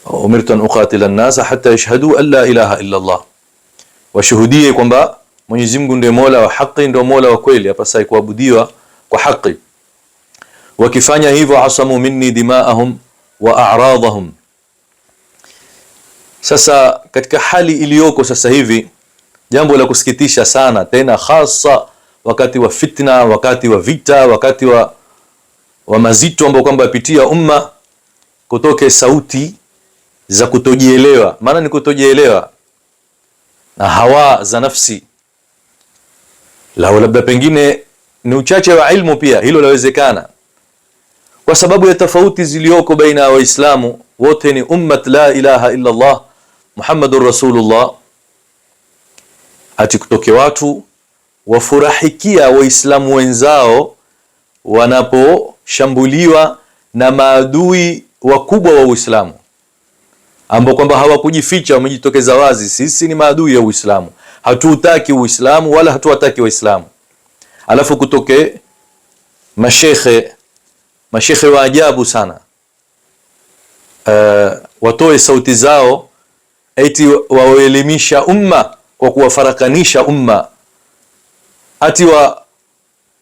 umirtu an uqatila an-nasa hatta yashhadu an la ilaha illa Allah, washuhudie kwamba Mwenyezi Mungu ndiye Mola wa haki, ndio Mola wa kweli hapasai kuabudiwa kwa haki. Wakifanya hivyo, asamu minni dimaahum wa a'radahum. Sasa katika hali iliyoko sasa hivi, jambo la kusikitisha sana, tena hasa wakati wa fitna, wakati wa vita, wakati wa mazito ambao kwamba yapitia umma, kutoke sauti za kutojielewa. Maana ni kutojielewa na hawa za nafsi, labda pengine ni uchache wa ilmu pia, hilo lawezekana, kwa sababu ya tofauti zilioko baina ya Waislamu. Wote ni ummat la ilaha illa Allah Muhammadur Rasulullah. Ati kutoke watu wafurahikia Waislamu wenzao wanaposhambuliwa na maadui wakubwa wa Uislamu, ambao kwamba hawakujificha, wamejitokeza wazi, sisi ni maadui ya Uislamu, hatuutaki Uislamu wala hatuwataki Waislamu. Alafu kutoke mashekhe wa ajabu sana, watoe sauti zao eti waelimisha umma kwa kuwafarakanisha umma, ati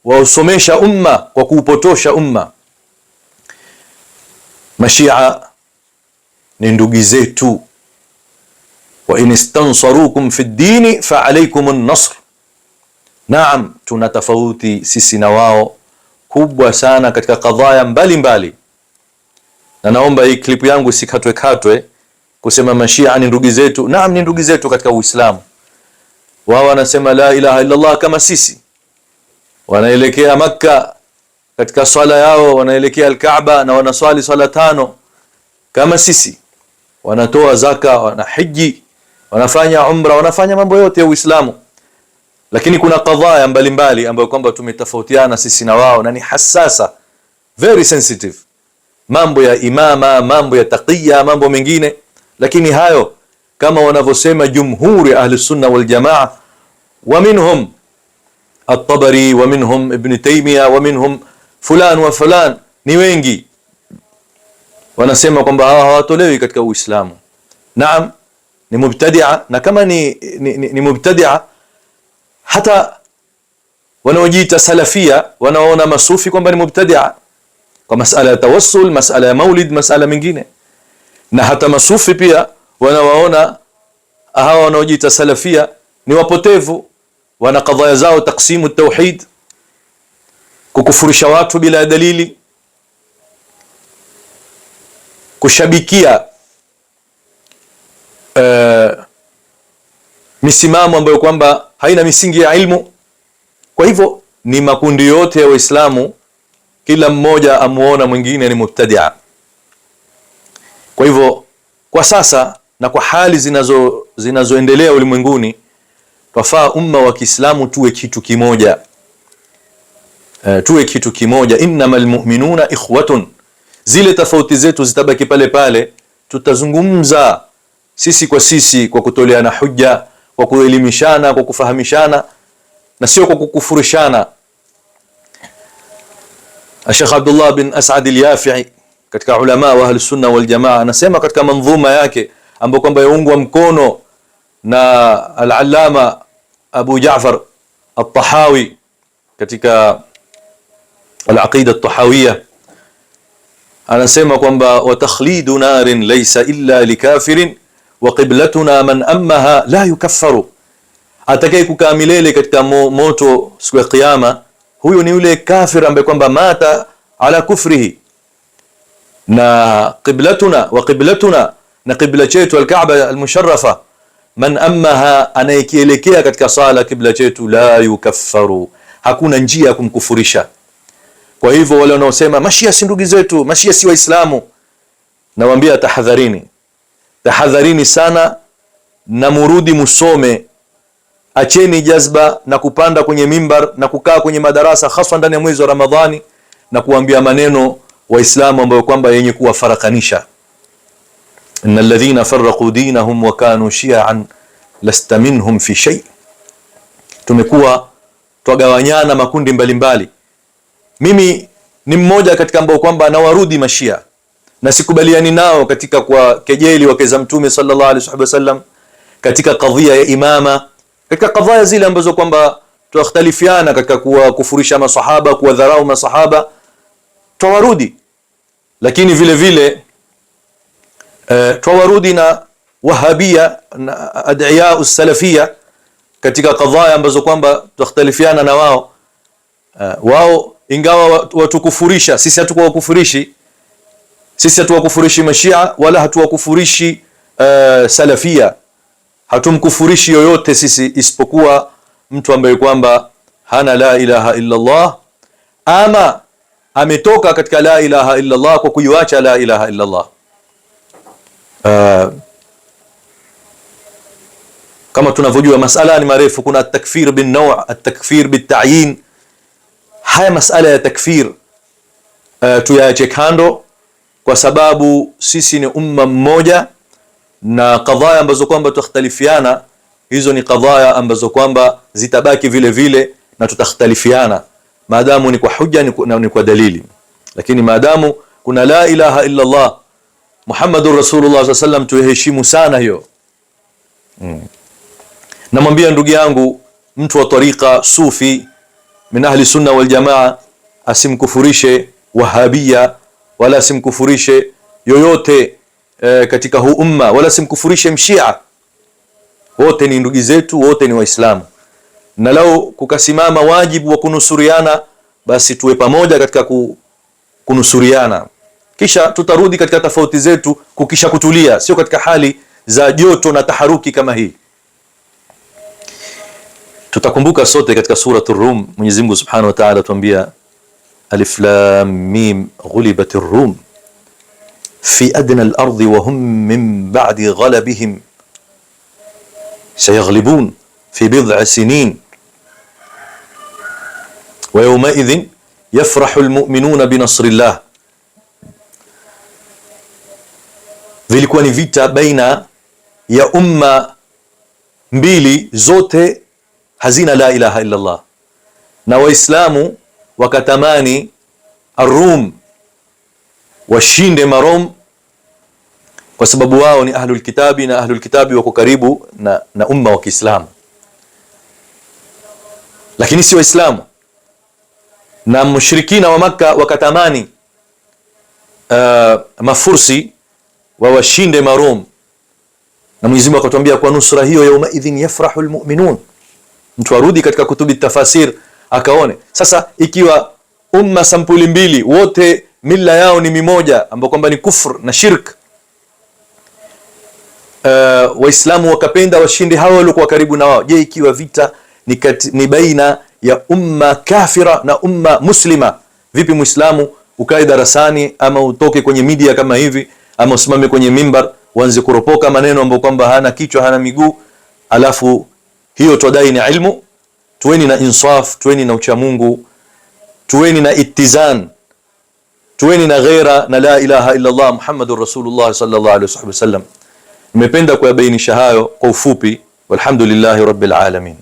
wausomesha umma kwa kuupotosha umma. Mashia ni ndugu zetu, wa in istansarukum fi ddini fa alaykum an-nasr. Naam, tuna tofauti sisi na wao kubwa sana katika kadhaya mbalimbali, na naomba hii klipu yangu sikatwe kusema Mashia ni ndugu zetu. Naam, ni ndugu zetu katika Uislamu. Wao wanasema la ilaha illa Allah kama sisi, wanaelekea Makka katika swala yao, wanaelekea al-Kaaba na wanaswali swala 5 kama sisi, wanatoa zaka, wanahiji, wanafanya umra, wanafanya mambo yote ya Uislamu. Lakini kuna kadhaya mbalimbali ambayo kwamba tumetofautiana sisi na wao, na ni hassasa, very sensitive, mambo ya imama, mambo ya taqiyya, mambo mengine. Lakini hayo kama wanavyosema jumhuri ahli sunna wal jamaa, wa minhum at-Tabari, wa minhum Ibn Taymiyyah, wa minhum fulan wa fulan, ni wengi wanasema kwamba hawa hawatolewi katika Uislamu. Naam, ni mubtadi'a, na kama ni mubtadi'a, hata wanaojiita salafia wanaona masufi kwamba ni mubtadi'a kwa masala ya tawassul, masala ya maulid, masala mengine. Na hata masufi pia wanawaona hawa wanaojiita salafia ni wapotevu, wana kadhaya zao taksimu tauhid, kukufurisha watu bila dalili, kushabikia misimamo ambayo kwamba haina misingi ya ilmu. Kwa hivyo ni makundi yote ya Waislamu, kila mmoja amuona mwingine ni mubtadi'a. Kwa hivyo kwa sasa na kwa hali zinazoendelea ulimwenguni, twafaa umma wa Kiislamu tuwe kitu kimoja, tuwe kitu kimoja. Innamal mu'minuna ikhwatun. Zile tofauti zetu zitabaki pale pale, tutazungumza sisi kwa sisi, kwa kutoleana hujja, kwa kuelimishana, kwa kufahamishana, na sio kwa kukufurishana. Sheikh Abdullah bin As'ad al-Yafi'i katika ulama wa ahli sunna wal jamaa anasema katika manzuma yake ambayo kwamba yaungwa mkono na al-allama Abu Ja'far al-Tahawi katika al-aqida at-tahawiyya, anasema kwamba wa takhlidu narin laysa illa likafirin wa qiblatuna man ammaha la yukaffaru. Atakaye kukaa milele katika moto siku ya kiyama, huyo ni yule kafir ambaye kwamba mata ala kufrihi. Na qiblatuna wa qiblatuna, na qibla chetu al-Kaaba al-musharrafa, man ammaha, anayekielekea katika sala qibla chetu, la yukaffaru, hakuna njia ya kumkufurisha. Kwa hivyo wale wanaosema Mashia si ndugu zetu, Mashia si Waislamu, nawaambia tahadharini sana, na murudi musome. Acheni jazba na kupanda kwenye mimbar na kukaa kwenye madarasa, hasa ndani ya mwezi wa Ramadhani, na kuambia maneno Waislamu ambayo kwamba yenye kuwafarakanisha. Innal ladhina farraqu dinahum wa kanu shi'an lasta minhum fi shay. Tumekuwa twagawanyana makundi mbalimbali. Mimi ni mmoja katika ambao kwamba nawarudi Mashia, na sikubaliani nao katika kwa kejeli wake za Mtume sallallahu alaihi wasallam, katika kadhia ya imama, katika kadhia zile ambazo kwamba tukhtalifiana katika kuwakufurisha masahaba, kuwadharau masahaba, twawarudi. Lakini vile vile twawarudi na wahabia na ad'iya usalafia katika kadhia ambazo kwamba tukhtalifiana na wao. Wao ingawa watukufurisha, sisi hatukuwakufurishi. Sisi hatuwakufurishi mashia wala hatuwakufurishi salafia. Hatumkufurishi yoyote sisi isipokuwa mtu ambaye kwamba hana la ilaha illa Allah, ama ametoka katika la ilaha illa Allah kwa kuiacha la ilaha illa Allah. Kama tunavyojua masala ni marefu, kuna at-takfir bin naw', at-takfir bit-ta'yin. Haya masala ya takfir tuyaache kando, kwa sababu sisi ni umma mmoja, na kadhaya ambazo kwamba tukhtalifiana hizo ni kadhaya ambazo kwamba zitabaki vile vile na tutakhtalifiana maadamu ni kwa hujja ni kwa dalili. Lakini maadamu kuna la ilaha illa Allah Muhammadur Rasulullah sallallahu alaihi wasallam, tuheshimu sana hiyo. Namwambia ndugu yangu mtu wa tariqa sufi min ahli sunna wal jamaa asimkufurishe wahabia wala asimkufurishe yoyote katika huu umma, wala asimkufurishe mshia. Wote ni ndugu zetu, wote ni waislamu, na lau kukasimama wajibu wa kunusuriana, basi tuwe pamoja katika kunusuriana, kisha tutarudi katika tofauti zetu kukisha kutulia, sio katika hali za joto na taharuki kama hii. Tutakumbuka sote katika suratul Rum, Mwenyezi Mungu Subhanahu wa Ta'ala tuambia alif lam mim ghulibatir rum fi adna al-ardi wa hum min ba'di ghalabihim sayaghlibun fi bid'i sinin wa yawma idhin yafrahu al-mu'minuna bi nasrillah. Vilikuwa ni vita baina ya umma mbili, zote hazina la ilaha illa Allah, na waislamu wakatamani Ar-Rum washinde Marom kwa sababu wao ni ahlul kitabi, na ahlul kitabi wako karibu na umma wa Kiislamu, lakini si waislamu. Na mushrikina wa Makka wakatamani mafursi wawashinde Marom, na Mwenyezi Mungu akatuambia kwa nusra hiyo yauma idhin yafrahu almu'minun. Mtu arudi katika kutubi tafasir akaone sasa, ikiwa umma sampuli mbili wote mila yao ni mimoja ambao kwamba ni kufr na shirk, waislamu wakapenda washinde hawa waliokuwa karibu na wao, je, ikiwa vita ni baina ya umma kafira na umma muslima, vipi muislamu ukae darasani ama utoke kwenye media kama hivi ama usimame kwenye mimbar uanze kuropoka maneno ambayo kwamba hana kichwa hana miguu, alafu hiyo twadai ni ilmu? Tuweni na insaf, tuweni na uchamungu, tuweni na ittizan, tuweni na ghaira na la ilaha illa Allah Muhammadur Rasulullah sallallahu alaihi wasallam. Nimependa kuyabainisha hayo kwa ufupi, walhamdulillahi rabbil alamin.